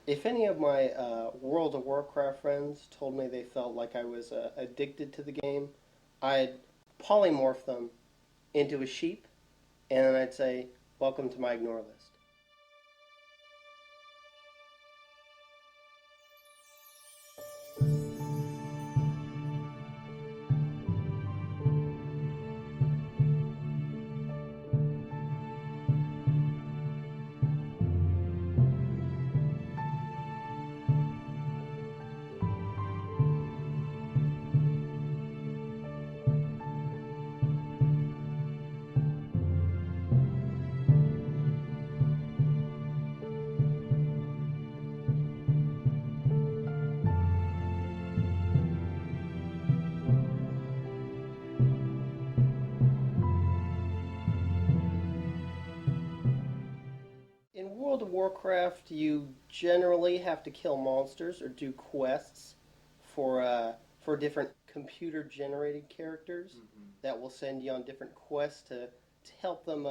If any of my World of Warcraft friends told me they felt like I was addicted to the game, I'd polymorph them into a sheep, and then I'd say, "Welcome to my ignore list." In World of Warcraft, you generally have to kill monsters or do quests for different computer-generated characters that will send you on different quests to help them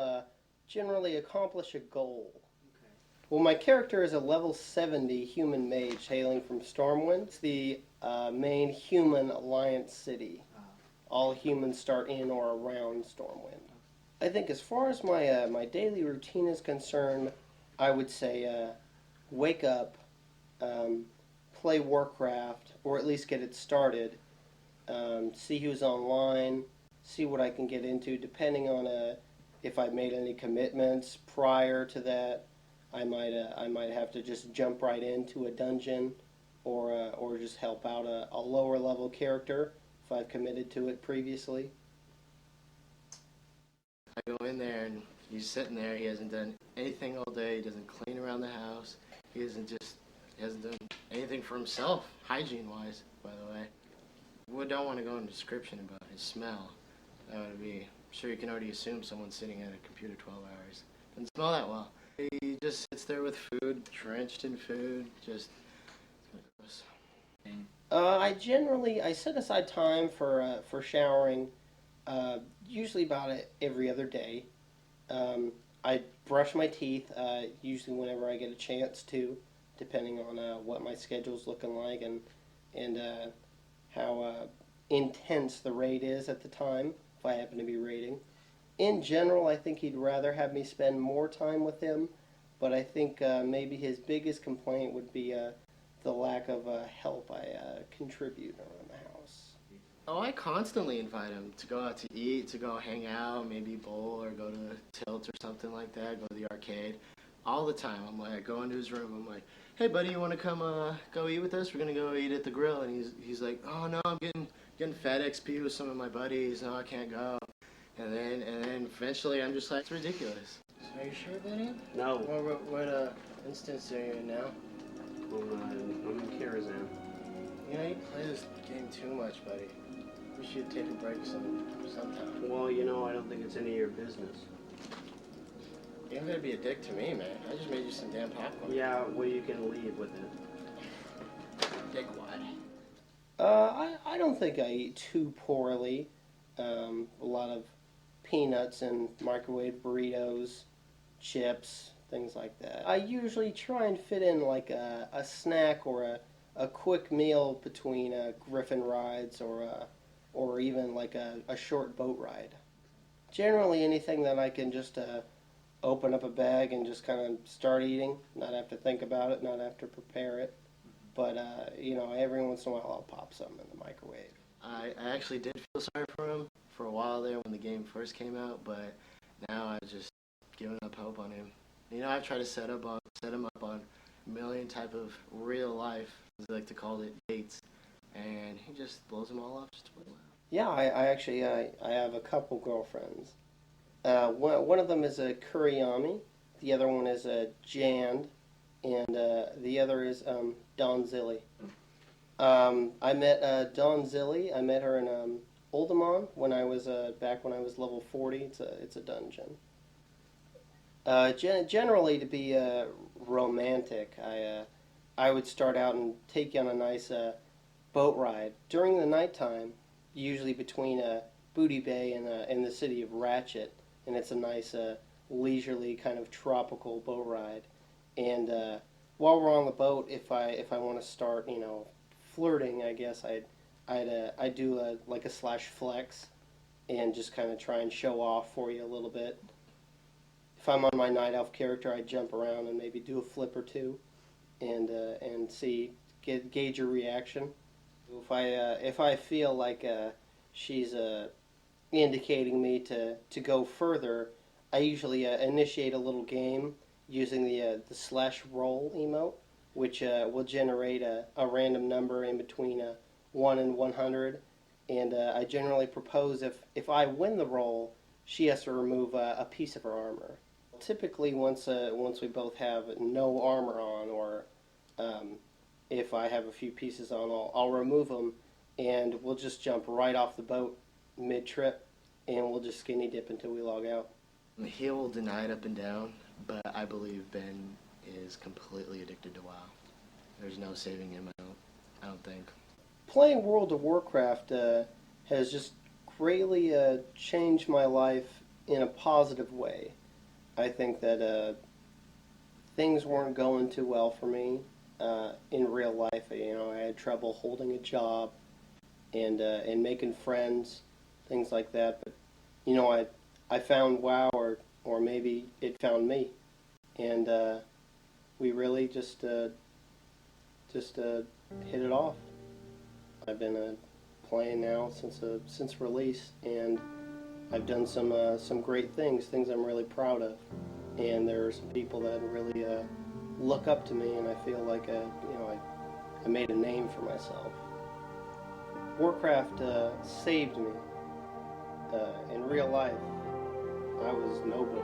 generally accomplish a goal. Well, my character is a level 70 human mage hailing from Stormwind. It's the main human alliance city. All humans start in or around Stormwind. I think as far as my daily routine is concerned, I would say wake up, play Warcraft, or at least get it started, see who's online, see what I can get into, depending on if I've made any commitments prior to that. I might have to just jump right into a dungeon, or just help out a lower level character if I've committed to it previously. I go in there and he's sitting there. He hasn't done anything all day. He doesn't clean around the house. He hasn't done anything for himself, hygiene-wise, by the way. We don't want to go into description about his smell. That would be, I'm sure you can already assume someone's sitting at a computer 12 hours. Doesn't smell that well. He just sits there with food, drenched in food, just... I set aside time for showering, usually about every other day. I brush my teeth usually whenever I get a chance to, depending on what my schedule's looking like and how intense the raid is at the time, if I happen to be raiding. In general, I think he'd rather have me spend more time with him, but I think maybe his biggest complaint would be the lack of help I contribute around the house. Oh, I constantly invite him to go out to eat, to go hang out, maybe bowl or go to Tilt or something like that, go to the arcade. All the time. I'm like, I go into his room, I'm like, hey buddy, you want to come go eat with us? We're going to go eat at the grill. And he's like, oh no, I'm getting Fed XP with some of my buddies. No, I can't go. And then eventually I'm just like, it's ridiculous. So are you sure, buddy? No. What instance are you in now? I'm in Kirazan. You know, you play this game too much, buddy. We should take a break sometime. Well, I don't think it's any of your business. You're not gonna be a dick to me, man. I just made you some damn popcorn. Yeah, well, you can leave with it. Dick what? I don't think I eat too poorly. A lot of peanuts and microwave burritos, chips, things like that. I usually try and fit in like a snack or a quick meal between griffin rides or even like a short boat ride. Generally anything that I can just open up a bag and just kind of start eating, not have to think about it, not have to prepare it. But, every once in a while I'll pop something in the microwave. I actually did feel sorry for him for a while there when the game first came out, but now I've just given up hope on him. I've tried to set him up on a million type of real life, as they like to call it, dates, and he just blows them all off just a little. Yeah, I actually I have a couple girlfriends. One of them is a Kuriyami, the other one is a Jand, and the other is Don Zilli. I met Don Zilli. I met her in Oldemon when I was back when I was level 40. It's a dungeon. Generally, to be romantic, I would start out and take you on a nice boat ride during the nighttime, usually between Booty Bay and the city of Ratchet, and it's a nice leisurely kind of tropical boat ride. And while we're on the boat, if I want to start, flirting, I guess I'd do like a slash flex and just kind of try and show off for you a little bit. If I'm on my night elf character, I'd jump around and maybe do a flip or two, and gauge your reaction. If I feel like she's indicating me to go further, I usually initiate a little game using the slash roll emote, which will generate a random number in between 1 and 100. And I generally propose if I win the roll, she has to remove a piece of her armor. Typically, once we both have no armor on, or if I have a few pieces on, I'll remove them, and we'll just jump right off the boat mid-trip, and we'll just skinny dip until we log out. He will deny it up and down, but I believe Ben is completely addicted to WoW. There's no saving him. I don't think. Playing World of Warcraft has just greatly changed my life in a positive way. I think that things weren't going too well for me in real life. I had trouble holding a job and making friends, things like that. But I found WoW, or maybe it found me, and we really just hit it off. I've been playing now since release, and I've done some great things I'm really proud of, and there are some people that really look up to me, and I feel like I made a name for myself. Warcraft saved me. In real life, I was nobody.